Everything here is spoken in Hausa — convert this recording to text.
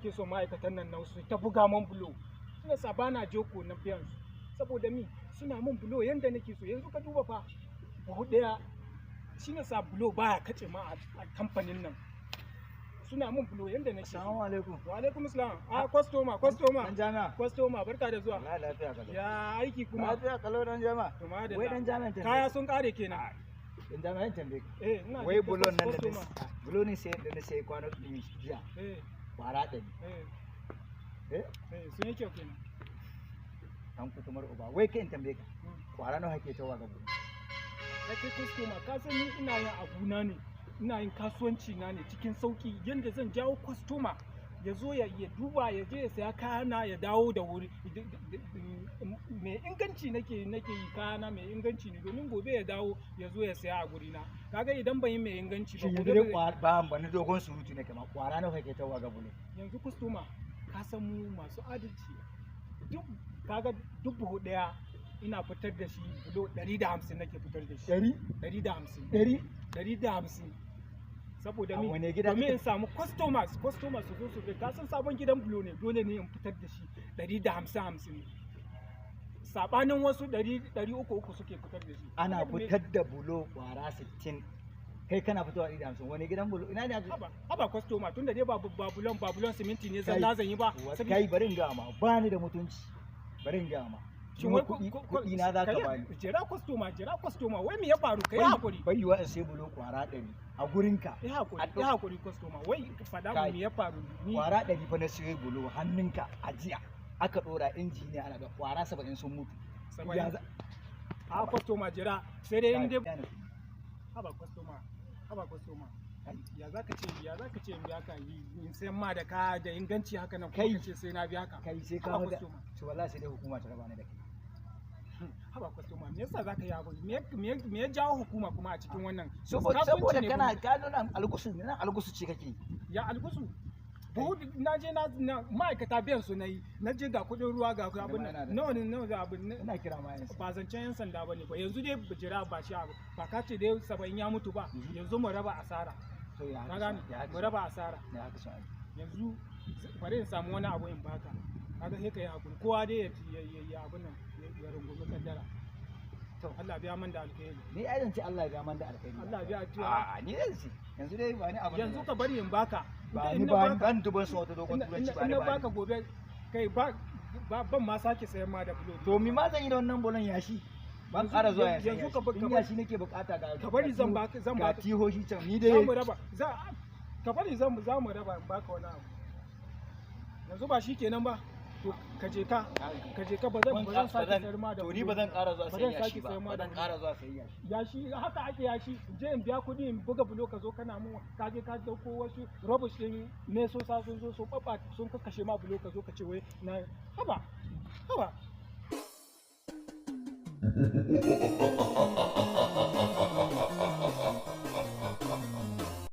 nake so ma'aikatan nan na su ta buga man bulo. Suna sa bana joko na biyan su. Saboda mi suna mun bulo yanda nake so. Yanzu ka duba fa buhu ɗaya shine sa bulo baya kace ma a kamfanin nan. Suna mun bulo yanda nake so. Assalamu alaikum. Wa alaikum assalam. Customer. Dan Jami'a. Customer barka da zuwa. Wallahi lafiya kalau. Ya aiki kuma. Lafiya kalau dan Jami'a. To madalla. Wai dan Jami'a tambaye. Kaya sun kare kenan. Dan Jami'a tambaye. Ina wai bulon nan da customer. bulo ne sai da na sai kwano ɗin jiya. Kwara ɗari. Sun yi kyau kenan. An kutumar uba. Wai kai in tambaye ka. Kwara nawa kake tawa ga bulo? Kai customer ka san ni ina yin abuna ne. Ina yin kasuwanci na ne cikin sauki yanda zan jawo customer ya zo ya duba ya je ya saya kayana ya dawo da wuri mai inganci nake yi kayana mai inganci ne domin gobe ya dawo ya zo ya saya a guri na kaga idan ban yi mai inganci ba gobe ba ni dogon surutu ne kamar kwara nawa kake tawa ga bulo yanzu customer ka san mu masu adalci duk buhu daya ina fitar da shi bulo 150 nake fitar da shi 150 saboda mi domin in samu customers su zo su ka san sabon gidan bulo ne dole ne in fitar da shi 150 sabanin wasu 300 suke fitar da shi ana fitar da bulo kwara 60 kai kana fitowa 150 wani gidan bulo ina ne haba customer tunda dai ba bulon siminti ne zan yi ba kai bari in ga ma ba ni da mutunci bari in ga ma shin wai kuɗi na za ka bani jira customer wai me ya faru kai hakuri bai yiwa in sai bulo kwara 100 a gurin ka ya hakuri customer wai fada mu me ya faru ni kwara 100 fa na sai bulo hannunka a jiya aka dora injiniya ana ga kwara 70 sun mutu a customer jira sai dai in dai haba customer ya zaka ce in biya ka in sayan ma da ka da inganci haka nan kuma kace sai na biya ka kai sai ka ga to wallahi sai dai hukuma ta raba ni da kai haba customer me yasa zaka yi abu me ya jawo hukuma kuma a cikin wannan saboda kana ka nuna algusu ce kake ya algusu na je na ma'aikata biyan su na je ga kudin ruwa ga abin nan nawa da abin ina kira ma yanzu ba zancen yan sanda bane ba yanzu dai bijira ba shi abu ba ka ce dai 70 ya mutu ba yanzu mu raba asara to ya na gane mu raba asara ya haka shi yanzu bari in samu wani abu in baka kaga sai kai hakuri kowa dai ya abin nan ya rungumi kaddara to Allah biya man da alkhairi ni ai zan ce Allah ya biya man da alkhairi Allah biya a ni zan ce yanzu dai ba ni abin yanzu ka bari in baka ban duban su wata dogon turanci ba ne baka gobe kai ban ma sake sayan ma da bulo to mi ma zan yi da wannan bolon yashi ban ƙara zuwa yanzu ka yashi nake bukata ga ka bari zan baka tihoshi can ni dai mu raba ka bari za mu raba in baka wani abu yanzu ba shikenan ba to ka je ka ba zan sake sayar ma da to ni ba zan ƙara zuwa sayan yashi ba zan ƙara zuwa sayan yashi haka ake yashi je in biya kuɗi in buga bulo ka zo kana mun ka je ka dauko wasu rubbish din mesosa sun zo sun baba sun kakkashe ma bulo ka zo ka ce wai na haba